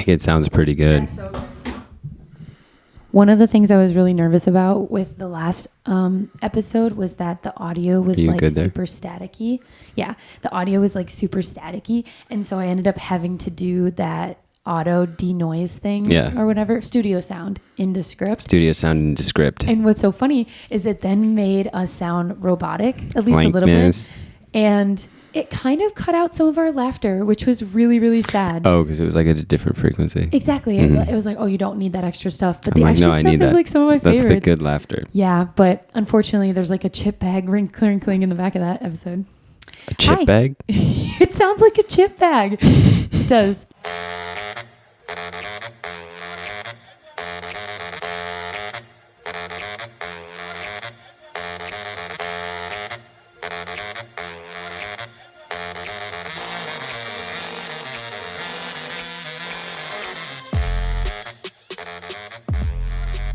it sounds pretty good. That's so good. One of the things I was really nervous about with the last episode was that the audio was like super staticky. Yeah, the audio was like super staticky. And so I ended up having to do that auto denoise thing or whatever, studio sound into script. And what's so funny is it then made us sound robotic, at least a little bit. And it kind of cut out some of our laughter, which was really, really sad. Oh, because it was like at a different frequency. Exactly. Mm-hmm. It was like, oh, you don't need that extra stuff. But the extra stuff is like some of my favorites. That's the good laughter. Yeah, but unfortunately, there's like a chip bag crinkling in the back of that episode. A chip bag? It sounds like a chip bag. It does.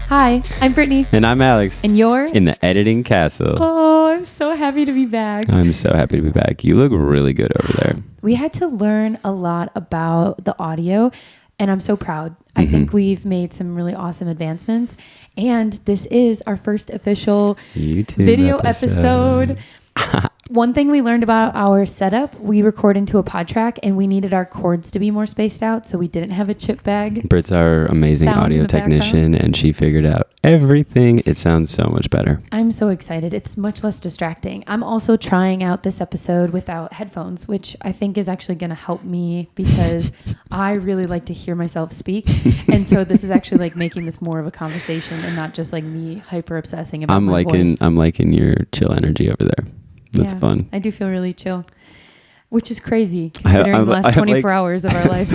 Hi, I'm Brittany. And I'm Alex. And you're in the editing castle. Oh, I'm so happy to be back. I'm so happy to be back. You look really good over there. We had to learn a lot about the audio, and I'm so proud. I think we've made some really awesome advancements, and this is our first official YouTube video episode. One thing we learned about our setup, we record into a pod track and we needed our cords to be more spaced out, so we didn't have a chip bag. Britt's our amazing audio technician and she figured out everything. It sounds so much better. I'm so excited. It's much less distracting. I'm also trying out this episode without headphones, which I think is actually going to help me because I really like to hear myself speak. And so this is actually like making this more of a conversation and not just like me hyper obsessing about my voice. I'm liking your chill energy over there. That's fun. I do feel really chill, which is crazy considering the last 24 hours of our life.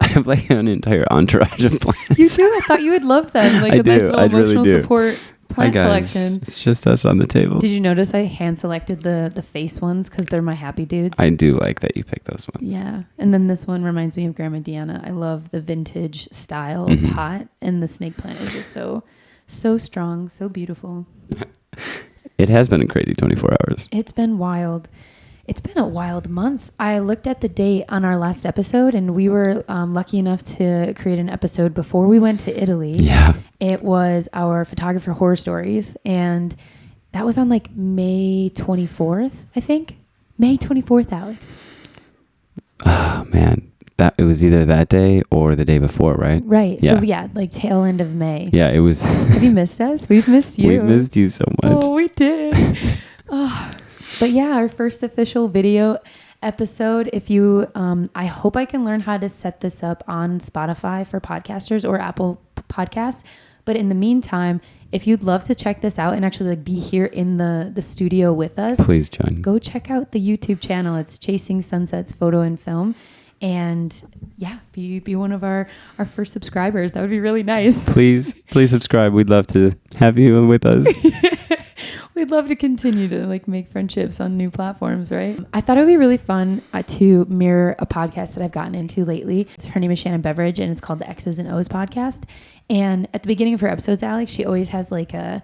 I have like an entire entourage of plants. You do? I thought you would love them. Like a nice little emotional support plant collection. It's just us on the table. Did you notice I hand selected the face ones because they're my happy dudes? I do like that you picked those ones. Yeah. And then this one reminds me of Grandma Deanna. I love the vintage style pot, and the snake plant is just so strong, so beautiful. It has been a crazy 24 hours. It's been wild. It's been a wild month. I looked at the date on our last episode, and we were lucky enough to create an episode before we went to Italy. Yeah. It was our photographer horror stories, and that was on like May 24th, I think. May 24th, Alex. Oh, man. It was either that day or the day before, right? Right. Yeah. So, yeah, like tail end of May. Yeah, it was. Have you missed us? We've missed you. We missed you so much. Oh, we did. But yeah, our first official video episode. If you, I hope I can learn how to set this up on Spotify for podcasters or Apple Podcasts. But in the meantime, if you'd love to check this out and actually like be here in the studio with us, please join. Go check out the YouTube channel. It's Chasing Sunsets Photo and Film. And yeah, be one of our first subscribers. That would be really nice. Please subscribe. We'd love to have you with us. We'd love to continue to like make friendships on new platforms, right? I thought it would be really fun to mirror a podcast that I've gotten into lately. Her name is Shannon Beveridge, and it's called the X's and O's podcast. And at the beginning of her episodes, Alex, she always has like a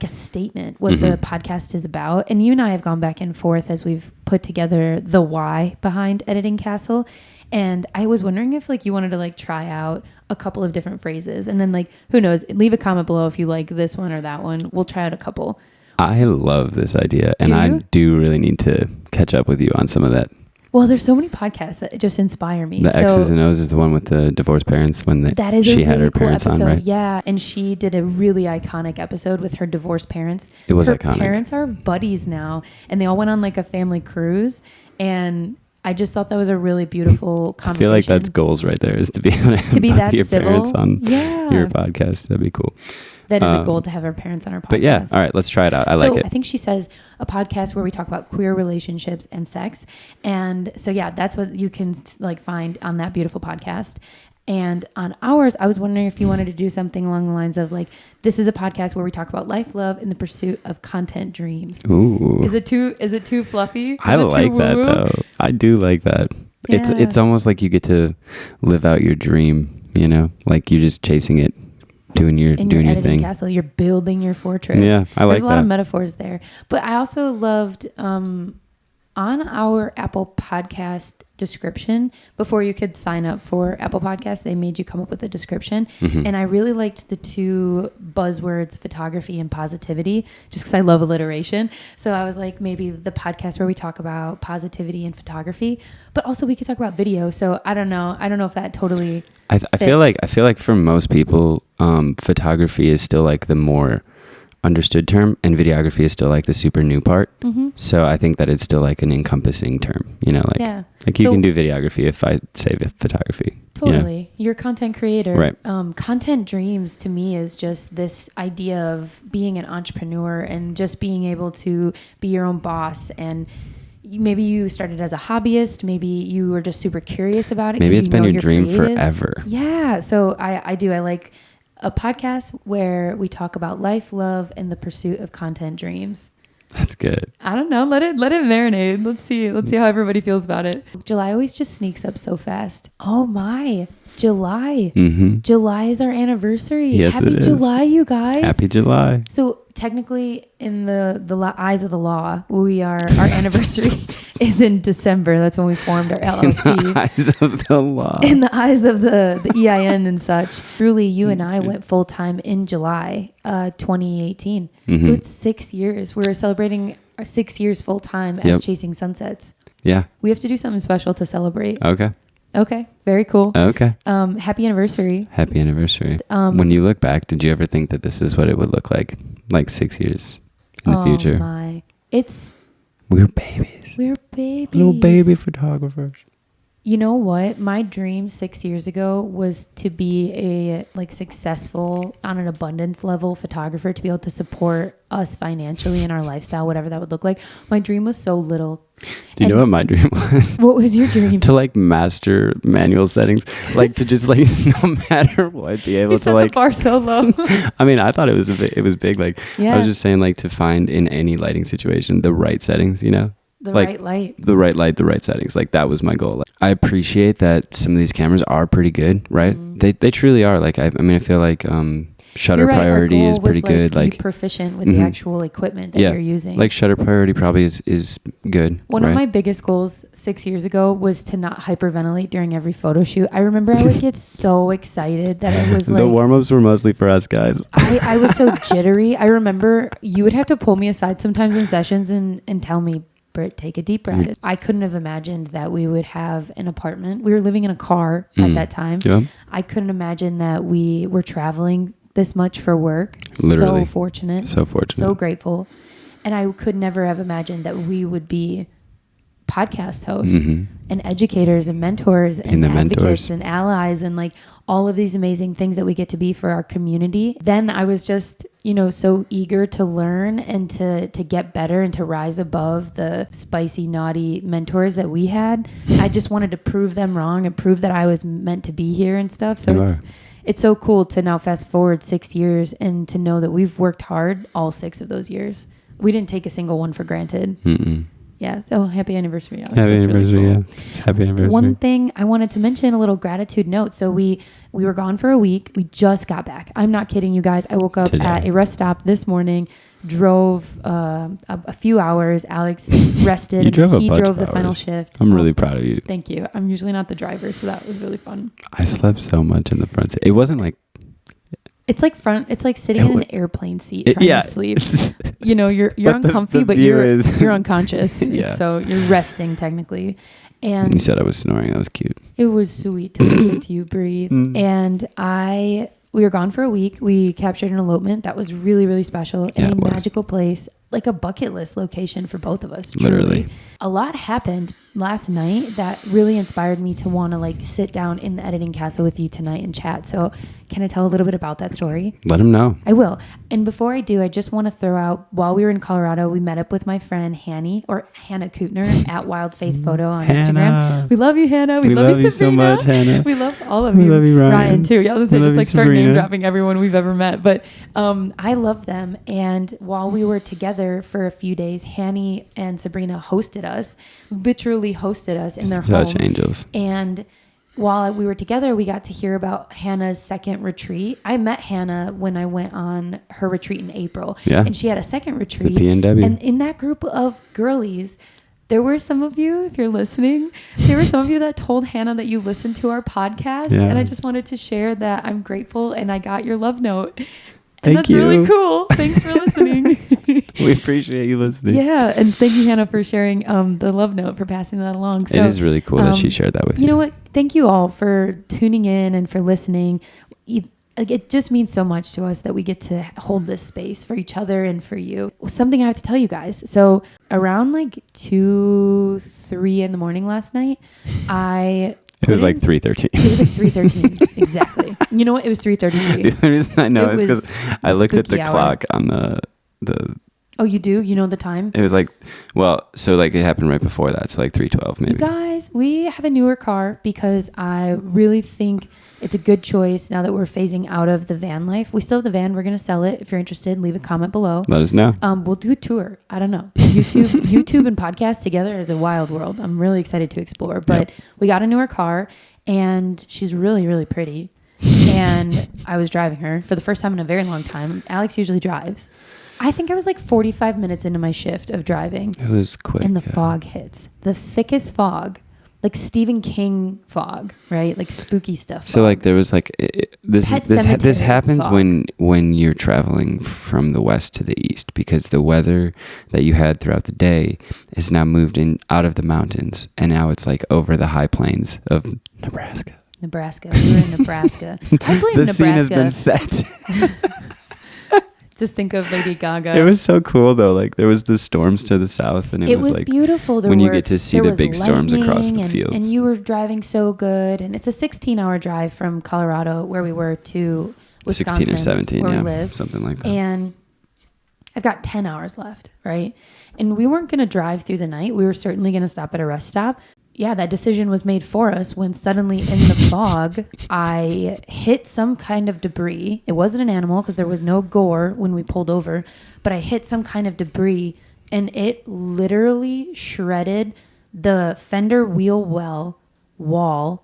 statement what the podcast is about. And you and I have gone back and forth as we've put together the why behind Editing Castle. And I was wondering if like you wanted to like try out a couple of different phrases, and then like, who knows, leave a comment below if you like this one or that one. We'll try out a couple. I love this idea. And I do really need to catch up with you on some of that. Well, there's so many podcasts that just inspire me. The X's and O's is the one with the divorced parents when she had her parents on, right? Yeah, and she did a really iconic episode with her divorced parents. It was her iconic. Her parents are buddies now, and they all went on like a family cruise, and I just thought that was a really beautiful conversation. I feel like that's goals right there, is to be able to be that your civil parents on your podcast. That'd be cool. That is a goal, to have her parents on our podcast. But yeah, all right, let's try it out. I like it. I think she says a podcast where we talk about queer relationships and sex. And so, yeah, that's what you can like find on that beautiful podcast. And on ours, I was wondering if you wanted to do something along the lines of like, this is a podcast where we talk about life, love, and the pursuit of content dreams. Ooh. Is it too fluffy? I like that though. I do like that. Yeah. It's almost like you get to live out your dream, you know, like you're just chasing it. Doing your thing. Castle, you're building your fortress. Yeah, I like that. There's a lot of metaphors there, but I also loved on our Apple Podcast description, before you could sign up for Apple Podcasts, they made you come up with a description. And I really liked the two buzzwords, photography and positivity, just because I love alliteration. So I was like, maybe the podcast where we talk about positivity and photography, but also we could talk about video. So I don't know if that totally I feel like for most people, photography is still like the more understood term, and videography is still like the super new part. So I think that it's still like an encompassing term, you know, like you can do videography if I say photography. Totally. You know? You're a content creator. Right. Content dreams to me is just this idea of being an entrepreneur and just being able to be your own boss. And maybe you started as a hobbyist. Maybe you were just super curious about it. Maybe it's been your dream creative. forever. Yeah. So I do. I like a podcast where we talk about life, love, and the pursuit of content dreams. That's good. I don't know. Let it marinate. Let's see how everybody feels about it. July always just sneaks up so fast. Oh my, July. July is our anniversary. Yes, Happy it is. July, you guys. Happy July. So technically, in the eyes of the law, our anniversary is in December. That's when we formed our LLC. In the eyes of the law. In the eyes of the EIN and such. Truly, you and I went full time in July 2018. So it's 6 years. We're celebrating our 6 years full time as Chasing Sunsets. Yeah. We have to do something special to celebrate. Okay. Very cool. Okay. Happy anniversary. Happy anniversary. When you look back, did you ever think that this is what it would look like 6 years in the future? Oh my. We're babies. Little baby photographers. You know what? My dream 6 years ago was to be a successful on an abundance level photographer, to be able to support us financially in our lifestyle, whatever that would look like. My dream was so little. Do you know what my dream was? What was your dream? To master manual settings, to just no matter what, be able you to set the bar so low. I mean, I thought it was big. Yeah. I was just saying to find in any lighting situation the right settings, you know. The right light, the right settings. That was my goal. I appreciate that some of these cameras are pretty good, right? They truly are. I feel like shutter priority is pretty good. Be proficient with the actual equipment that you're using. Shutter priority probably is good. One of my biggest goals 6 years ago was to not hyperventilate during every photo shoot. I remember I would get so excited that it was the warm-ups were mostly for us guys. I was so jittery. I remember you would have to pull me aside sometimes in sessions and tell me, Britt, take a deep breath. I couldn't have imagined that we would have an apartment. We were living in a car at that time. Yeah. I couldn't imagine that we were traveling this much for work. Literally. So fortunate. So grateful. And I could never have imagined that we would be podcast hosts and educators and mentors and advocates and allies and all of these amazing things that we get to be for our community. Then I was just, so eager to learn and to get better and to rise above the spicy, naughty mentors that we had. I just wanted to prove them wrong and prove that I was meant to be here and stuff. So it's so cool to now fast forward 6 years and to know that we've worked hard all 6 of those years. We didn't take a single one for granted. Yeah, so happy anniversary, Alex. Happy anniversary, really cool. Yeah. Happy anniversary. One thing I wanted to mention, a little gratitude note. So we were gone for a week. We just got back. I'm not kidding you guys. I woke up at a rest stop this morning, drove a few hours. Alex rested. He drove the final shift. I'm really proud of you. Thank you. I'm usually not the driver, so that was really fun. I slept so much in the front seat. It wasn't It's like sitting in an airplane seat trying to sleep. You're uncomfy, but you're unconscious. Yeah. So you're resting technically. And you said I was snoring. That was cute. It was sweet to listen to you breathe. And we were gone for a week. We captured an elopement that was really, really special in a magical place, like a bucket list location for both of us. Truly. Literally. A lot happened last night that really inspired me to want to sit down in the editing castle with you tonight and chat. So can I tell a little bit about that story? Let them know. I will. And before I do, I just want to throw out, while we were in Colorado, we met up with my friend Hannah Kootner at Wild Faith Photo on Instagram. We love you, Hannah. We love you so much, Hannah. We love all of you. We love you, Ryan too. Yeah, I was going to say, just start Sabrina. name dropping everyone we've ever met. But I love them. And while we were together for a few days, Hanny and Sabrina literally hosted us in their home. Such angels. And while we were together, we got to hear about Hannah's second retreat. I met Hannah when I went on her retreat in April. Yeah. And she had a second retreat. The PNW. And in that group of girlies, There were some of you, if you're listening, there were some of you that told Hannah that you listened to our podcast. Yeah. And I just wanted to share that I'm grateful and I got your love note. And that's really cool. Thanks for listening. We appreciate you listening. Yeah. And thank you, Hannah, for sharing the love note, for passing that along. So, it is really cool that she shared that with you. You know what? Thank you all for tuning in and for listening. It just means so much to us that we get to hold this space for each other and for you. Something I have to tell you guys. So around like 2-3 in the morning last night, It was like 3:13. It was like 3:13. Exactly. You know what? It was 3:33. The reason I know is because I looked at the clock on the. Oh, you do? You know the time? It was like, well, so like it happened right before that. So like 3:12 maybe. You guys, we have a newer car because I really think it's a good choice now that we're phasing out of the van life. We still have the van. We're going to sell it. If you're interested, leave a comment below. Let us know. We'll do a tour. I don't know. YouTube and podcast together is a wild world. I'm really excited to explore. But we got a newer car and she's really, really pretty. And I was driving her for the first time in a very long time. Alex usually drives. I think I was like 45 minutes into my shift of driving. It was quick. And the fog hits. The thickest fog. Like Stephen King fog, right? Like spooky stuff. So like there was like this happens fog. when you're traveling from the west to the east, because the weather that you had throughout the day is now moved in out of the mountains and now it's like over the high plains of Nebraska. We were in Nebraska. I blame the Nebraska. scene has been set. Just think of Lady Gaga. It was so cool though. Like there was the storms to the south, and it was like beautiful. You get to see the big storms across the fields. And you were driving so good. And it's a 16-hour drive from Colorado, where we were, to Wisconsin, 16 or 17, where yeah, we live, something like that. And I've got 10 hours left, right? And we weren't going to drive through the night. We were certainly going to stop at a rest stop. Yeah, that decision was made for us when suddenly in the fog, I hit some kind of debris. It wasn't an animal because there was no gore when we pulled over, but I hit some kind of debris and it literally shredded the fender wheel wall.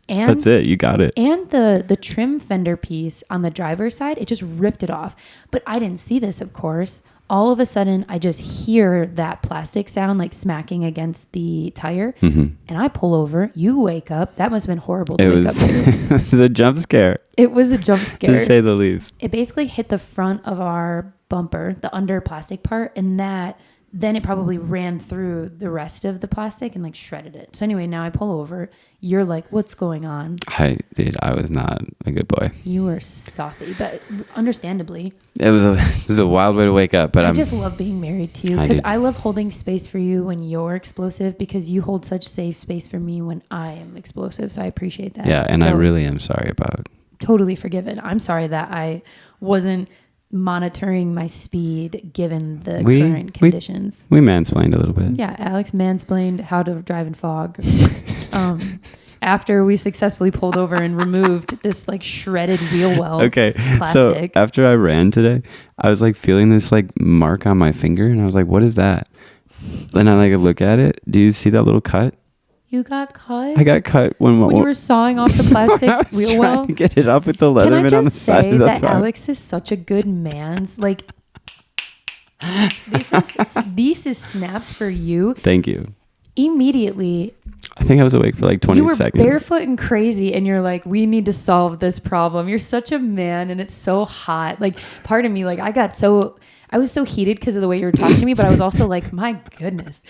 And that's it. You got it. And the trim fender piece on the driver's side, it just ripped it off. But I didn't see this, of course. All of a sudden, I just hear that plastic sound like smacking against the tire. Mm-hmm. And I pull over. You wake up. That must have been horrible to wake up to. It was a jump scare. It was a jump scare. To say the least. It basically hit the front of our bumper, the under plastic part, and then it probably ran through the rest of the plastic and like shredded it. So anyway, now I pull over. You're like, what's going on? I was not a good boy. You were saucy, but understandably. It was a wild way to wake up, but I just love being married to you because I love holding space for you when you're explosive, because you hold such safe space for me when I am explosive. So I appreciate that. Yeah, and I really am sorry about. Totally forgiven. I'm sorry that I wasn't monitoring my speed given the current conditions. We mansplained a little bit. Yeah, Alex mansplained how to drive in fog. After we successfully pulled over and removed this like shredded wheel well. Okay, plastic. So after I ran today, I was like feeling this like mark on my finger, and I was like, "What is that?" Then I like look at it. Do you see that little cut? You got cut? I got cut when you were sawing off the plastic wheel well. To get it up with the Leatherman on the side of the front. Can I just say that Alex is such a good man? Like, this is snaps for you. Thank you. Immediately, I think I was awake for like 20 seconds. You were barefoot and crazy, and you're like, we need to solve this problem. You're such a man, and it's so hot. Like, part of me, like, I was so heated because of the way you were talking to me, but I was also like, my goodness,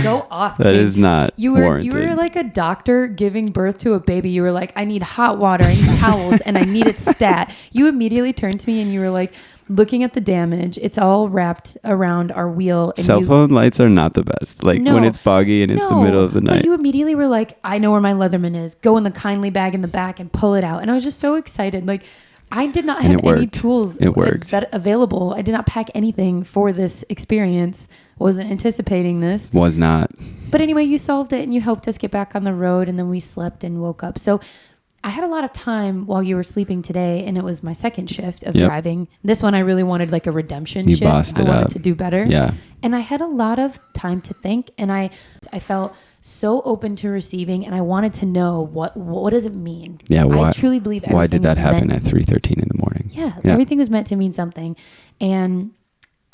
go off. That is not warranted. You were like a doctor giving birth to a baby. You were like, I need hot water, I need towels, and I need it stat. You immediately turned to me and you were like, looking at the damage, it's all wrapped around our wheel. And cell phone lights are not the best. Like when it's foggy and it's the middle of the night. But you immediately were like, I know where my Leatherman is. Go in the kindly bag in the back and pull it out. And I was just so excited. Like, I did not have any tools available. I did not pack anything for this experience. Wasn't anticipating this. Was not. But anyway, you solved it and you helped us get back on the road, and then we slept and woke up. So I had a lot of time while you were sleeping today, and it was my second shift of driving. This one I really wanted like a redemption shift. Bossed it I wanted up. to do better. Yeah. And I had a lot of time to think, and I felt so open to receiving, and I wanted to know what does it mean? Yeah, I truly believe everything. Why did that happen at 3:13 in the morning? Yeah, everything was meant to mean something. And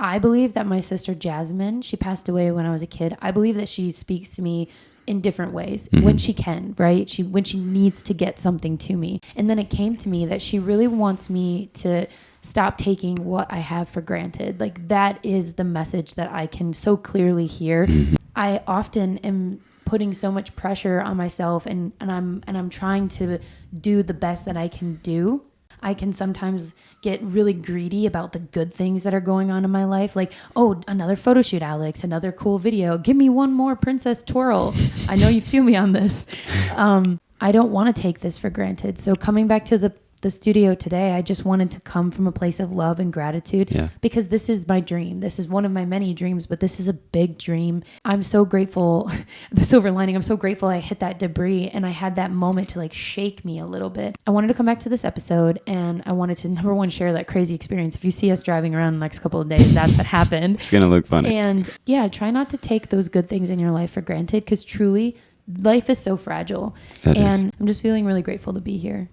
I believe that my sister Jasmine, she passed away when I was a kid. I believe that she speaks to me in different ways when she can, right? When she needs to get something to me. And then it came to me that she really wants me to stop taking what I have for granted. Like, that is the message that I can so clearly hear. I often am putting so much pressure on myself, and I'm trying to do the best that I can do. I can sometimes get really greedy about the good things that are going on in my life. Like, oh, another photo shoot, Alex, another cool video. Give me one more princess twirl. I know you feel me on this. I don't want to take this for granted. So coming back to the studio today, I just wanted to come from a place of love and gratitude because this is my dream. This is one of my many dreams, but this is a big dream. I'm so grateful. The silver lining, I'm so grateful I hit that debris and I had that moment to like shake me a little bit. I wanted to come back to this episode and I wanted to, number one, share that crazy experience. If you see us driving around the next couple of days, that's what happened. It's going to look funny. And yeah, try not to take those good things in your life for granted because truly life is so fragile. And I'm just feeling really grateful to be here.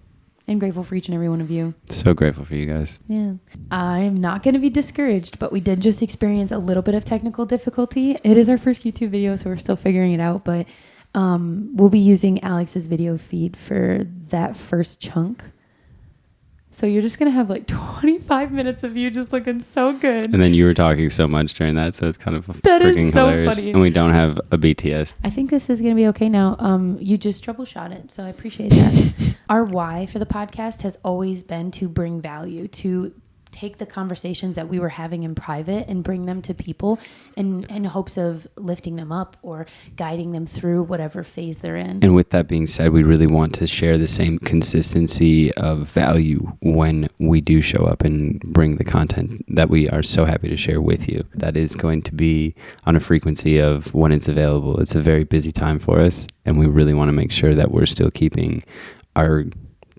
And grateful for each and every one of you. So grateful for you guys. Yeah. I'm not going to be discouraged, but we did just experience a little bit of technical difficulty. It is our first YouTube video, so we're still figuring it out, but we'll be using Alex's video feed for that first chunk. So you're just going to have like 25 minutes of you just looking so good. And then you were talking so much during that, so it's kind of that freaking is so hilarious. funny. And we don't have a BTS. I think this is going to be okay now. You just troubleshot it, so I appreciate that. Our why for the podcast has always been to bring value, to take the conversations that we were having in private and bring them to people in hopes of lifting them up or guiding them through whatever phase they're in. And with that being said, we really want to share the same consistency of value when we do show up and bring the content that we are so happy to share with you. That is going to be on a frequency of when it's available. It's a very busy time for us, and we really want to make sure that we're still keeping our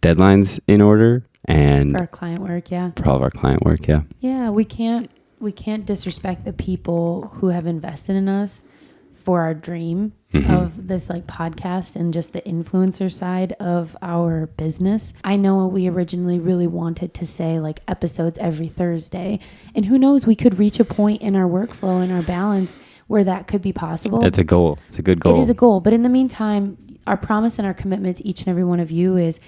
deadlines in order. And for our client work, for all of our client work, we can't disrespect the people who have invested in us for our dream of this like podcast and just the influencer side of our business. I know we originally really wanted to say like episodes every Thursday, and who knows, we could reach a point in our workflow and our balance where that could be possible. It's a goal. It's a good goal. It is a goal, but in the meantime, our promise and our commitment to each and every one of you is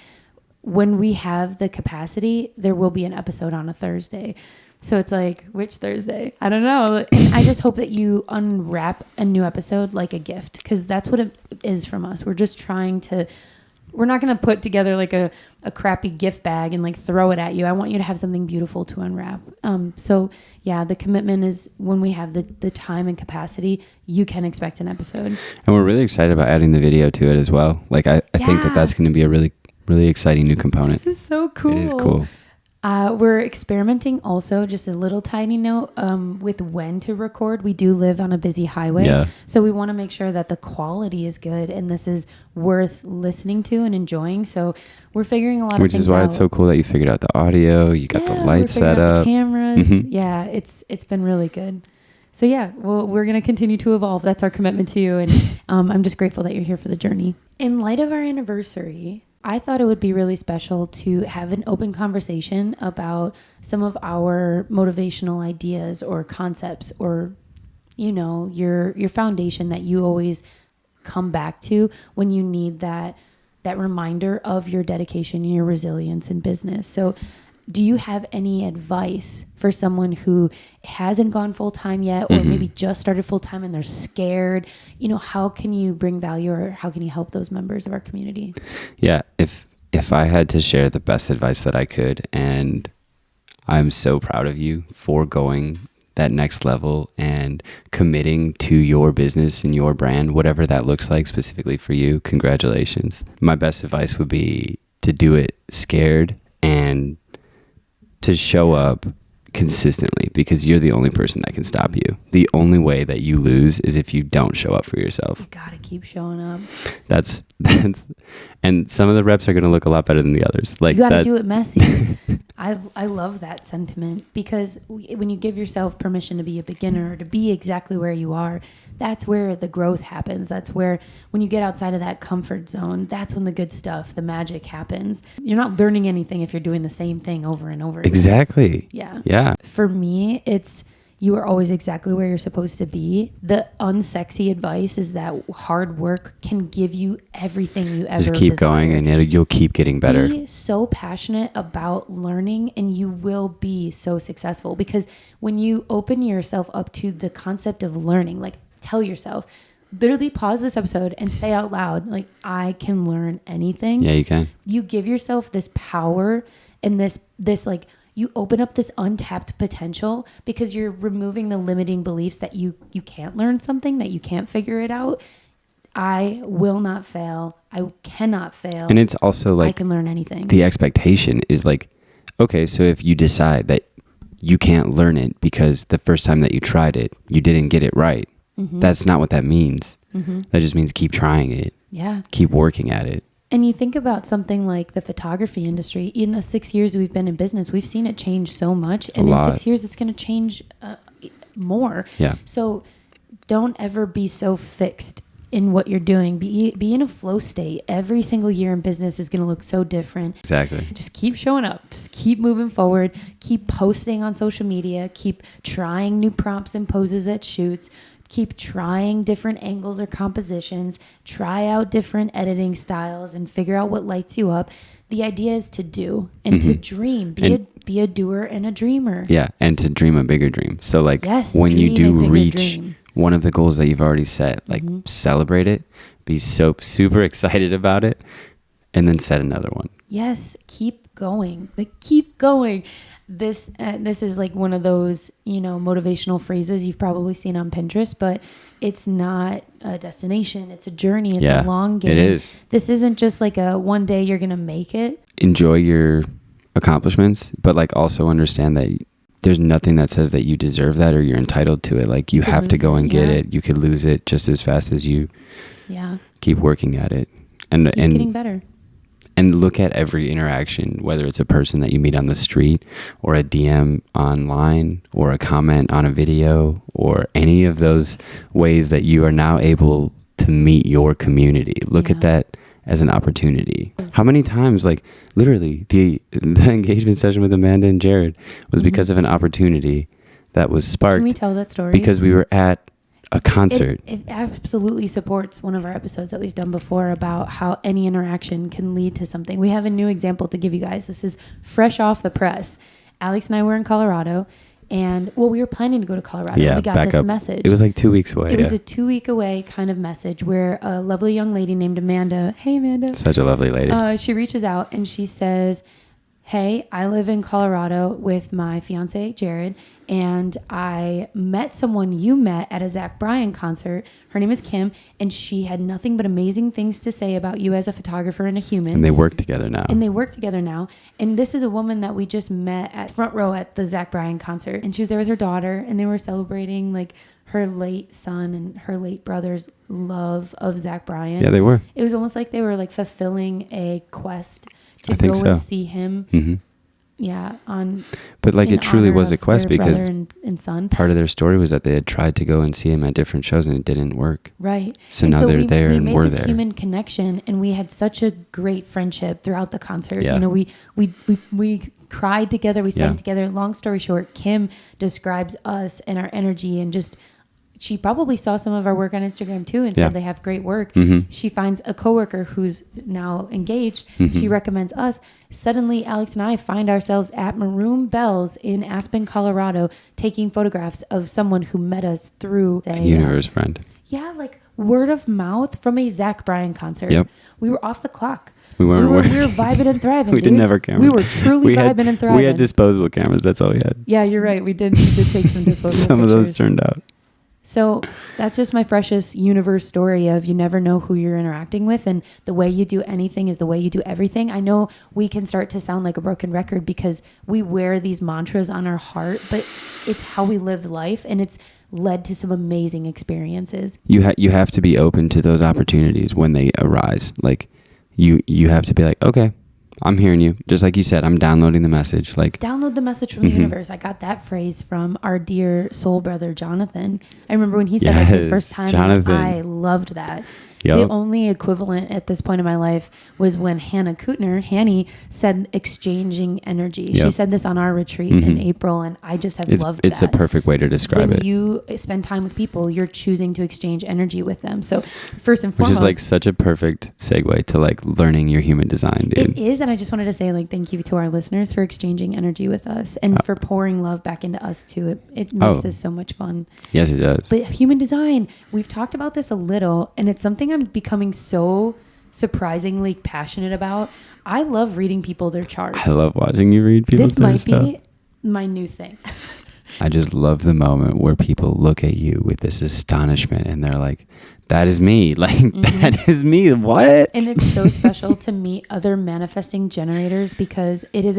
when we have the capacity, there will be an episode on a Thursday. So it's like, which Thursday? I don't know. And I just hope that you unwrap a new episode like a gift, because that's what it is from us. We're just trying to, we're not going to put together like a crappy gift bag and like throw it at you. I want you to have something beautiful to unwrap. So yeah, the commitment is when we have the time and capacity, you can expect an episode. And we're really excited about adding the video to it as well. Like I think that's going to be a really exciting new component. This is so cool. It is cool. We're experimenting also, just a little tiny note, with when to record. We do live on a busy highway. So we want to make sure that the quality is good and this is worth listening to and enjoying. So we're figuring a lot of things out. Which is why it's so cool that you figured out the audio, you got the lights set up. The cameras. Yeah, it's been really good. So yeah, well, we're going to continue to evolve. That's our commitment to you. And I'm just grateful that you're here for the journey. In light of our anniversary, I thought it would be really special to have an open conversation about some of our motivational ideas or concepts, or, you know, your foundation that you always come back to when you need that reminder of your dedication and your resilience in business. So do you have any advice for someone who hasn't gone full time yet, or maybe just started full time and they're scared? You know, how can you bring value, or how can you help those members of our community? Yeah, if I had to share the best advice that I could, and I'm so proud of you for going that next level and committing to your business and your brand, whatever that looks like specifically for you. Congratulations. My best advice would be to do it scared and to show up consistently, because you're the only person that can stop you. The only way that you lose is if you don't show up for yourself. You gotta keep showing up. That's and some of the reps are going to look a lot better than the others. Like, you gotta do it messy. I love that sentiment, because when you give yourself permission to be a beginner, to be exactly where you are, that's where the growth happens. That's where, when you get outside of that comfort zone, that's when the good stuff, the magic happens. You're not learning anything if you're doing the same thing over and over again. Exactly. Yeah. Yeah. For me, it's you are always exactly where you're supposed to be. The unsexy advice is that hard work can give you everything you ever just keep desire. going, and you'll keep getting better. Be so passionate about learning, and you will be so successful, because when you open yourself up to the concept of learning, like tell yourself, literally pause this episode and say out loud, like, I can learn anything. Yeah, you can. You give yourself this power and this like, you open up this untapped potential, because you're removing the limiting beliefs that you can't learn something, that you can't figure it out. I will not fail. I cannot fail. And it's also like, I can learn anything. The expectation is like, okay, so if you decide that you can't learn it because the first time that you tried it, you didn't get it right, that's not what that means. That just means keep trying it. Yeah. Keep working at it. And you think about something like the photography industry. In the 6 years we've been in business, we've seen it change so much. And in 6 years, it's going to change more. Yeah. So don't ever be so fixed in what you're doing. Be in a flow state. Every single year in business is going to look so different. Exactly. Just keep showing up. Just keep moving forward. Keep posting on social media. Keep trying new prompts and poses at shoots. Keep trying different angles or compositions. Try out different editing styles and figure out what lights you up. The idea is to do and to dream. Be a doer and a dreamer. Yeah, and to dream a bigger dream. So like, yes, when you do reach dream. One of the goals that you've already set, like celebrate it, be so super excited about it, and then set another one. Yes, keep going. Like, keep going. This is like one of those, motivational phrases you've probably seen on Pinterest, but it's not a destination. It's a journey. It's a long game. It is. This isn't just like a one day you're going to make it. Enjoy your accomplishments, but like also understand that there's nothing that says that you deserve that or you're entitled to it. Like, you have to go and get it. You could lose it just as fast as you keep working at it. And getting better. And look at every interaction, whether it's a person that you meet on the street or a DM online or a comment on a video or any of those ways that you are now able to meet your community. Look at that as an opportunity. How many times, like literally the engagement session with Amanda and Jared was because of an opportunity that was sparked. Can we tell that story? Because we were at a concert. It absolutely supports one of our episodes that we've done before about how any interaction can lead to something. We have a new example to give you guys. This is fresh off the press. Alex and I were in Colorado, and we were planning to go to Colorado. Yeah, we got this message. It was like 2 weeks away. It was a 2 week away kind of message where a lovely young lady named Amanda. Hey, Amanda. Such a lovely lady. She reaches out and she says, hey, I live in Colorado with my fiance, Jared, and I met someone you met at a Zach Bryan concert. Her name is Kim, and she had nothing but amazing things to say about you as a photographer and a human. And they work together now. And this is a woman that we just met at front row at the Zach Bryan concert. And she was there with her daughter, and they were celebrating like her late son and her late brother's love of Zach Bryan. Yeah, they were. It was almost like they were like fulfilling a quest to go and see him. Mm-hmm. Yeah. But like, it truly was a quest, because and son. Part of their story was that they had tried to go and see him at different shows and it didn't work. Right. So now they're there and we're there. We made this human connection, and we had such a great friendship throughout the concert. Yeah. We cried together. We sang together. Long story short, Kim describes us and our energy, and just, she probably saw some of our work on Instagram too and said they have great work. Mm-hmm. She finds a coworker who's now engaged. Mm-hmm. She recommends us. Suddenly, Alex and I find ourselves at Maroon Bells in Aspen, Colorado, taking photographs of someone who met us through a universe friend. Yeah, like word of mouth from a Zach Bryan concert. Yep. We were off the clock. We were vibing and thriving. We didn't have our cameras. We were truly vibing and thriving. We had disposable cameras. That's all we had. Yeah, you're right. We did take some disposable Some pictures. of those turned out. So that's just my freshest universe story of you never know who you're interacting with, and the way you do anything is the way you do everything. I know we can start to sound like a broken record because we wear these mantras on our heart, but it's how we live life, and it's led to some amazing experiences. You have to be open to those opportunities when they arise. Like you have to be like, okay, I'm hearing you. Just like you said, I'm downloading the message. Like, download the message from the universe. I got that phrase from our dear soul brother, Jonathan. I remember when he said that to me the first time. Jonathan. I loved that. The only equivalent at this point in my life was when Hanny said exchanging energy. She said this on our retreat in April, and I just have loved that. It's a perfect way to describe it. When you spend time with people, you're choosing to exchange energy with them. So first and foremost, which is like such a perfect segue to like learning your human design, dude. It is, and I just wanted to say like thank you to our listeners for exchanging energy with us and for pouring love back into us too. It makes this so much fun. Yes, it does. But human design, we've talked about this a little, and it's something I'm becoming so surprisingly passionate about. I love reading people their charts. I love watching you read people's stuff. This might be my new thing. I just love the moment where people look at you with this astonishment and they're like, that is me. Like, that is me. What? And it's so special to meet other manifesting generators because it is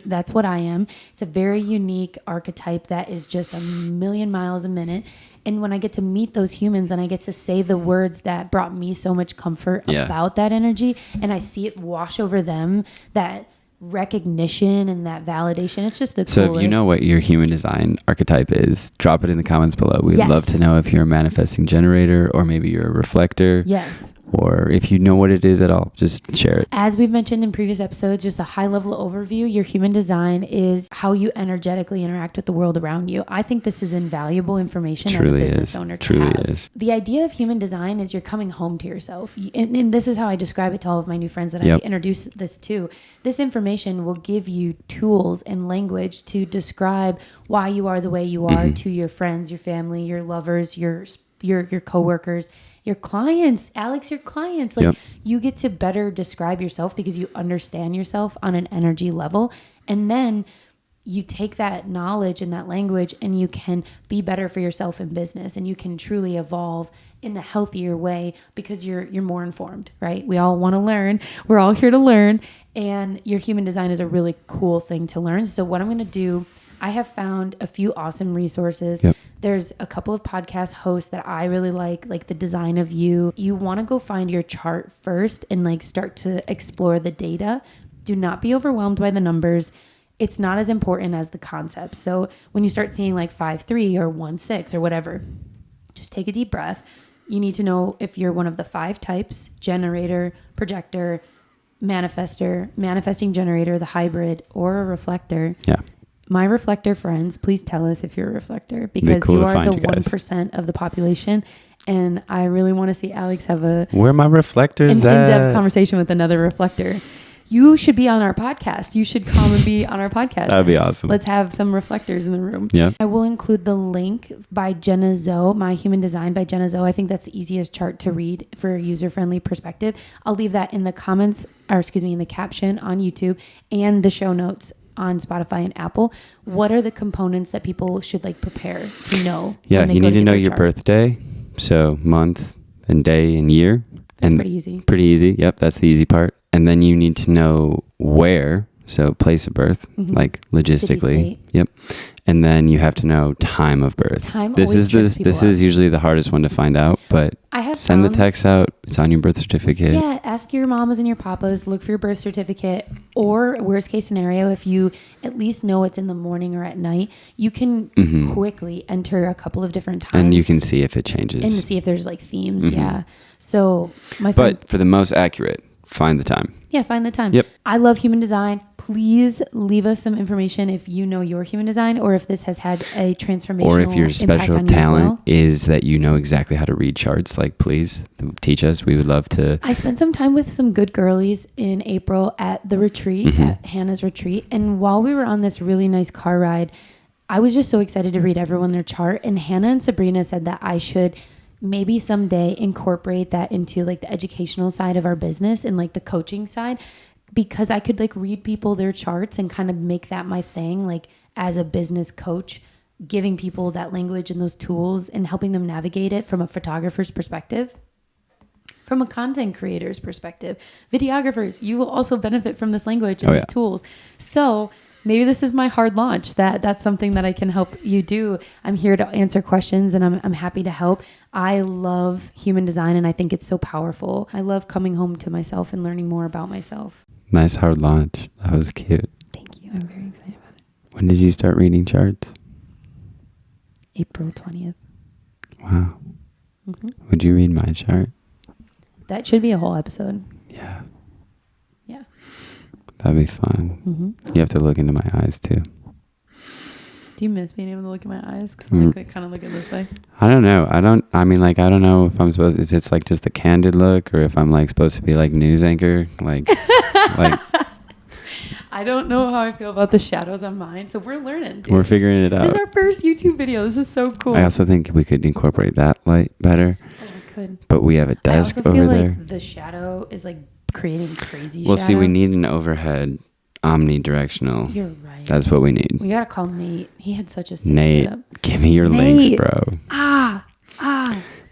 that's what I am. It's a very unique archetype that is just a million miles a minute. And when I get to meet those humans and I get to say the words that brought me so much comfort about that energy, and I see it wash over them, that recognition and that validation, it's just the coolest. So if you know what your human design archetype is, drop it in the comments below. We'd love to know if you're a manifesting generator or maybe you're a reflector. Yes. Or if you know what it is at all, just share it. As we've mentioned in previous episodes, just a high level overview, your human design is how you energetically interact with the world around you. I think this is invaluable information as a business owner to have. Truly is. The idea of human design is you're coming home to yourself. And this is how I describe it to all of my new friends that I introduce this to. This information will give you tools and language to describe why you are the way you are to your friends, your family, your lovers, your coworkers, your clients. Alex, your clients. Like you get to better describe yourself because you understand yourself on an energy level. And then you take that knowledge and that language and you can be better for yourself in business, and you can truly evolve in a healthier way because you're more informed, right? We all want to learn. We're all here to learn. And your human design is a really cool thing to learn. So what I'm going to do, I have found a few awesome resources. There's a couple of podcast hosts that I really like The Design of You. You want to go find your chart first and like start to explore the data. Do not be overwhelmed by the numbers. It's not as important as the concept. So when you start seeing like 5-3 or 1-6 or whatever, just take a deep breath. You need to know if you're one of the 5 types: generator, projector, manifester, manifesting generator, the hybrid, or a reflector. My reflector friends, please tell us if you're a reflector, because you are the 1% of the population. And I really want to see Alex have where my reflectors an in-depth conversation with another reflector. You should be on our podcast. You should come and be on our podcast. That would be awesome. Let's have some reflectors in the room. Yeah. I will include the link by Jenna Zoe, My Human Design by Jenna Zoe. I think that's the easiest chart to read for a user-friendly perspective. I'll leave that in the comments, in the caption on YouTube and the show notes on Spotify and Apple. What are the components that people should like prepare to know? Yeah, you need to know your birthday. So month and day and year. That's pretty easy. Pretty easy. Yep, that's the easy part. And then you need to know where, so place of birth, like logistically. Yep. And then you have to know time of birth. This is usually the hardest one to find out, but send the text out. It's on your birth certificate. Yeah, ask your mamas and your papas, look for your birth certificate, or worst case scenario, if you at least know it's in the morning or at night, you can quickly enter a couple of different times. And you can see if it changes. And see if there's like themes. Yeah. So but for the most accurate, find the time. Yeah, find the time. Yep. I love human design. Please leave us some information if you know your human design, or if this has had a transformational or if your special talent you is that you know exactly how to read charts. Like, please teach us. We would love to. I spent some time with some good girlies in April at the retreat, at Hannah's retreat. And while we were on this really nice car ride, I was just so excited to read everyone their chart. And Hannah and Sabrina said that I should maybe someday incorporate that into like the educational side of our business and like the coaching side, because I could like read people their charts and kind of make that my thing, like as a business coach, giving people that language and those tools and helping them navigate it from a photographer's perspective, from a content creator's perspective. Videographers, you will also benefit from this language and these tools. So maybe this is my hard launch. That's something that I can help you do. I'm here to answer questions, and I'm happy to help. I love human design, and I think it's so powerful. I love coming home to myself and learning more about myself. Nice hard launch. That was cute. Thank you. I'm very excited about it. When did you start reading charts? April 20th. Wow. Would you read my chart? That should be a whole episode. Yeah. Yeah. That'd be fun. Mm-hmm. You have to look into my eyes too. Do you miss being able to look in my eyes? Because I'm like kind of looking this way. I don't know. I don't know if it's like just a candid look or if I'm like supposed to be like news anchor. Like, like I don't know how I feel about the shadows on mine. So we're learning, dude. We're figuring it out. This is our first YouTube video. This is so cool. I also think we could incorporate that light better. Oh, we could. But we have a desk over there. I also feel like the shadow is like creating crazy shadow. Well, see, we need an overhead omnidirectional. You're right. That's what we need. We gotta call Nate. He had such a sick Nate, setup. give me your links, bro.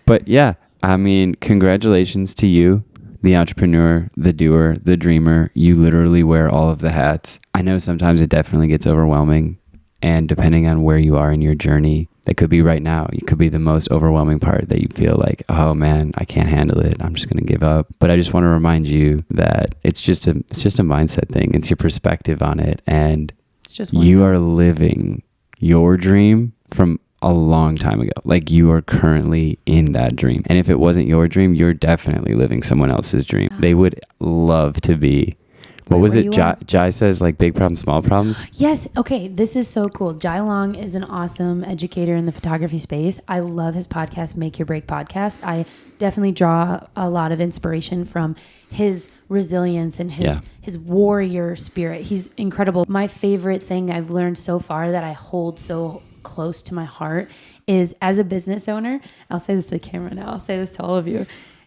But yeah, I mean, congratulations to you, the entrepreneur, the doer, the dreamer. You literally wear all of the hats. I know sometimes it definitely gets overwhelming. And depending on where you are in your journey, that could be right now. It could be the most overwhelming part that you feel like, oh man, I can't handle it. I'm just going to give up. But I just want to remind you that it's just a mindset thing. It's your perspective on it. And it's just you are living your dream from a long time ago. Like you are currently in that dream. And if it wasn't your dream, you're definitely living someone else's dream. They would love to be. What was it? Jai says like big problems, small problems. Yes. Okay. This is so cool. Jai Long is an awesome educator in the photography space. I love his podcast, Make Your Break podcast. I definitely draw a lot of inspiration from his resilience and his warrior spirit. He's incredible. My favorite thing I've learned so far that I hold so close to my heart is as a business owner, I'll say this to the camera now. I'll say this to all of you.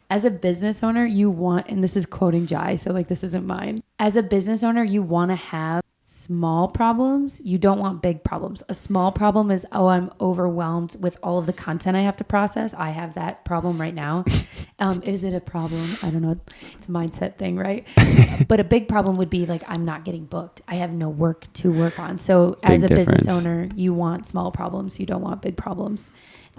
As a business owner, you want, and this is quoting Jai, so like this isn't mine. As a business owner, you want to have small problems. You don't want big problems. A small problem is, oh, I'm overwhelmed with all of the content I have to process. I have that problem right now. Is it a problem? I don't know. It's a mindset thing, right? But a big problem would be like, I'm not getting booked. I have no work to work on. So as a business owner, you want small problems. You don't want big problems.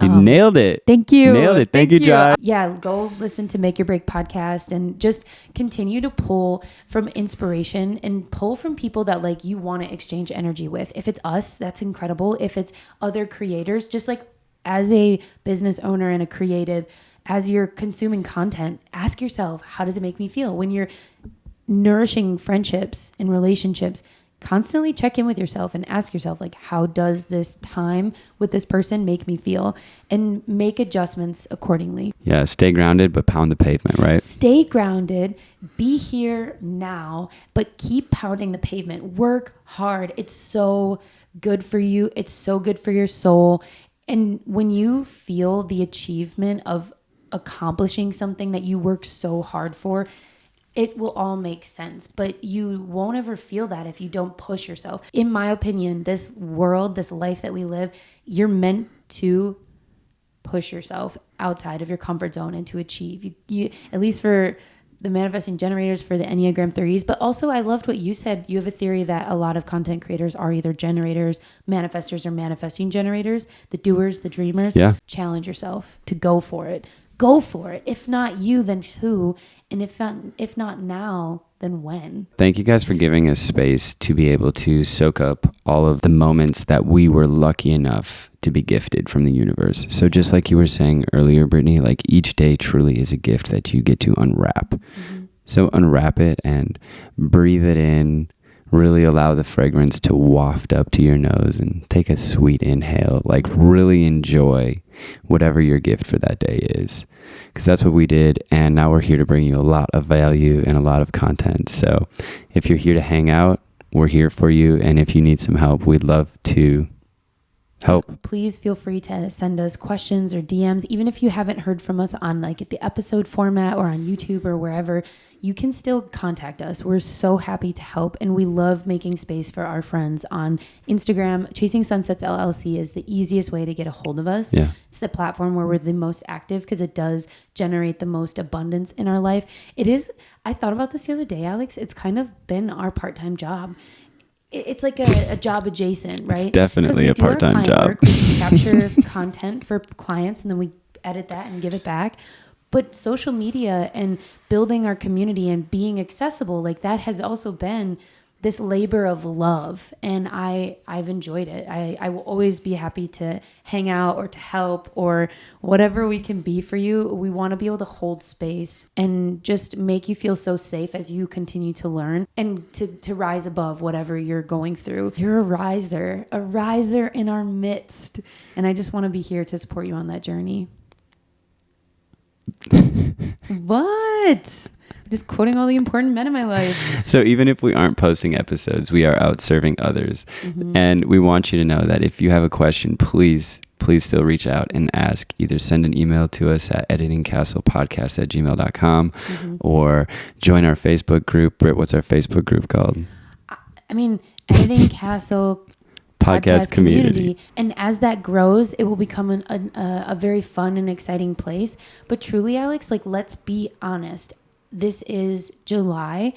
You nailed it. Thank you. Nailed it. Thank you, Jai. Yeah, go listen to Make Your Break podcast and just continue to pull from inspiration and pull from people that like you want to exchange energy with. If it's us, that's incredible. If it's other creators, just like as a business owner and a creative, as you're consuming content, ask yourself, how does it make me feel? When you're nourishing friendships and relationships, constantly check in with yourself and ask yourself, like, how does this time with this person make me feel? And make adjustments accordingly. Yeah, stay grounded, but pound the pavement, right? Stay grounded, be here now, but keep pounding the pavement. Work hard. It's so good for you. It's so good for your soul. And when you feel the achievement of accomplishing something that you worked so hard for, it will all make sense, but you won't ever feel that if you don't push yourself. In my opinion, this world, this life that we live, you're meant to push yourself outside of your comfort zone and to achieve. You at least for the manifesting generators, for the Enneagram 3s, but also I loved what you said. You have a theory that a lot of content creators are either generators, manifestors, or manifesting generators, the doers, the dreamers. Yeah. Challenge yourself to go for it. Go for it. If not you, then who? And if not now, then when? Thank you guys for giving us space to be able to soak up all of the moments that we were lucky enough to be gifted from the universe. So just like you were saying earlier, Brittany, like each day truly is a gift that you get to unwrap. Mm-hmm. So unwrap it and breathe it in. Really allow the fragrance to waft up to your nose and take a sweet inhale. Like really enjoy whatever your gift for that day is. Because that's what we did. And now we're here to bring you a lot of value and a lot of content. So if you're here to hang out, we're here for you. And if you need some help, we'd love to help. Please feel free to send us questions or DMs. Even if you haven't heard from us on like the episode format or on YouTube or wherever, you can still contact us. We're so happy to help. And we love making space for our friends on Instagram. Chasing Sunsets LLC is the easiest way to get a hold of us. Yeah. It's the platform where we're the most active because it does generate the most abundance in our life. It is, I thought about this the other day, Alex. It's kind of been our part-time job. It's like a job adjacent, right? It's definitely a part-time job. We capture content for clients and then we edit that and give it back. But social media and building our community and being accessible, like that has also been this labor of love, and I've enjoyed it. I will always be happy to hang out or to help or whatever we can be for you. We want to be able to hold space and just make you feel so safe as you continue to learn and to rise above whatever you're going through. You're a riser in our midst, and I just want to be here to support you on that journey. What? Just quoting all the important men in my life. So even if we aren't posting episodes, we are out serving others. And we want you to know that if you have a question, please still reach out and ask. Either send an email to us at editingcastlepodcast@gmail.com or join our Facebook group. Britt, what's our Facebook group called? I mean, Editing Castle podcast community. And as that grows, it will become a very fun and exciting place. But truly, Alex, like, let's be honest. This is July.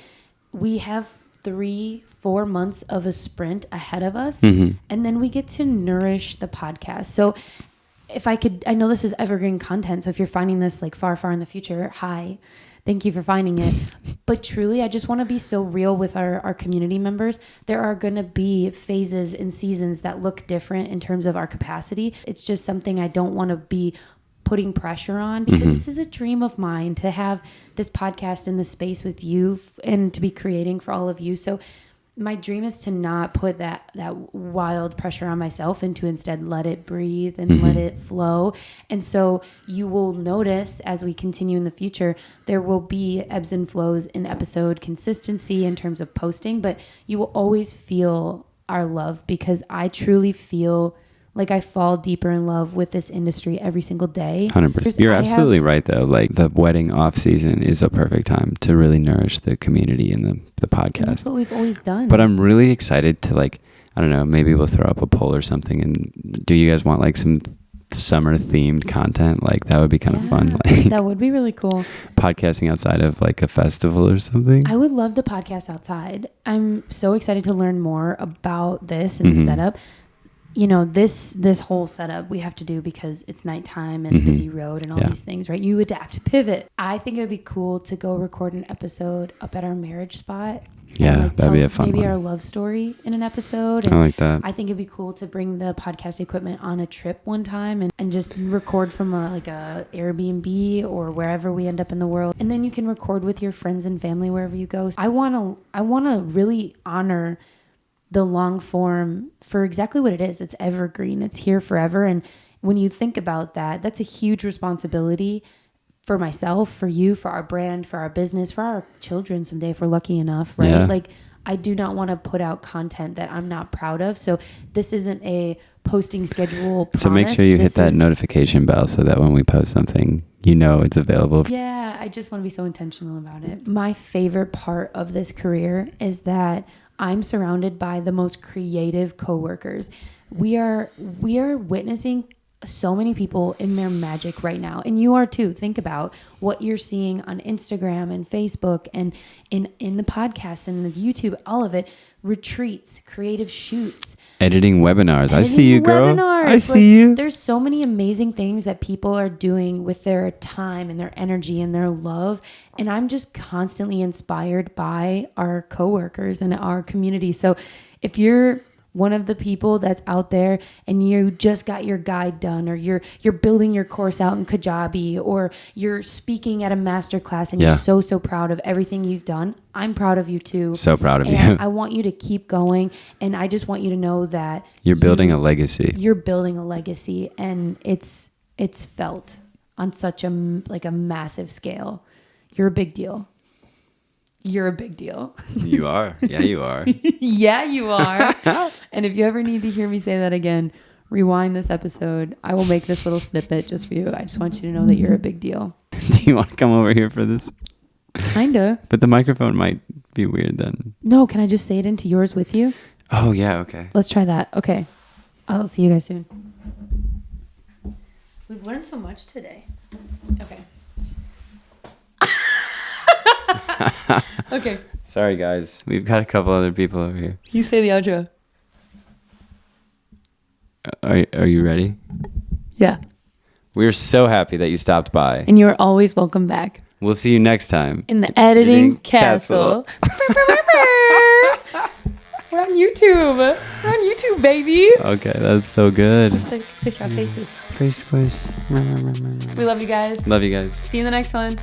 We have 3-4 months of a sprint ahead of us. And then we get to nourish the podcast. So if I could, I know this is evergreen content. So if you're finding this like far in the future, hi, thank you for finding it. But truly, I just want to be so real with our community members. There are going to be phases and seasons that look different in terms of our capacity. It's just something I don't want to be putting pressure on, because this is a dream of mine to have this podcast in the space with you and to be creating for all of you. So my dream is to not put that wild pressure on myself and to instead let it breathe and let it flow. And so you will notice as we continue in the future, there will be ebbs and flows in episode consistency in terms of posting, but you will always feel our love, because I truly feel like I fall deeper in love with this industry every single day. 100%. You're absolutely right, though. Like, the wedding off season is a perfect time to really nourish the community and the podcast. And that's what we've always done. But I'm really excited to, like, I don't know, maybe we'll throw up a poll or something. And do you guys want like some summer themed content? Like, that would be kind of fun. Like, that would be really cool. Podcasting outside of like a festival or something. I would love to podcast outside. I'm so excited to learn more about this and the setup. You know, this whole setup we have to do because it's nighttime and busy road and all these things, right? You adapt, pivot. I think it would be cool to go record an episode up at our marriage spot. Yeah, like that'd be a fun maybe one. our love story in an episode. And I like that. I think it'd be cool to bring the podcast equipment on a trip one time and just record from a Airbnb or wherever we end up in the world. And then you can record with your friends and family wherever you go. I want to really honor the long form for exactly what it is. It's evergreen. It's here forever. And when you think about that, that's a huge responsibility for myself, for you, for our brand, for our business, for our children someday if we're lucky enough, right? Yeah. Like, I do not want to put out content that I'm not proud of. So this isn't a posting schedule promise. So make sure you hit that notification bell so that when we post something, you know it's available. Yeah, I just want to be so intentional about it. My favorite part of this career is that I'm surrounded by the most creative coworkers. We are witnessing so many people in their magic right now. And you are too. Think about what you're seeing on Instagram and Facebook and in the podcast and the YouTube, all of it. Retreats, creative shoots. Editing webinars. I see you, girl. I see you. There's so many amazing things that people are doing with their time and their energy and their love. And I'm just constantly inspired by our coworkers and our community. So if you're one of the people that's out there and you just got your guide done, or you're building your course out in Kajabi, or you're speaking at a master class and you're so proud of everything you've done, I'm proud of you too. So proud of you. I want you to keep going, and I just want you to know that you're building a legacy. You're building a legacy, and it's felt on such a massive scale. You're a big deal. You're a big deal. You are. Yeah, you are. Yeah, you are. And if you ever need to hear me say that again, rewind this episode. I will make this little snippet just for you. I just want you to know that you're a big deal. Do you want to come over here for this? Kinda. But the microphone might be weird then. No, can I just say it into yours with you? Oh, yeah, okay. Let's try that. Okay. I'll see you guys soon. We've learned so much today. Okay. Okay. Sorry, guys. We've got a couple other people over here. You say the outro. Are you ready? Yeah. We're so happy that you stopped by. And you're always welcome back. We'll see you next time. In the editing castle. We're on YouTube. We're on YouTube, baby. Okay, that's so good. Let's like squish our faces. Face squish. We love you guys. Love you guys. See you in the next one.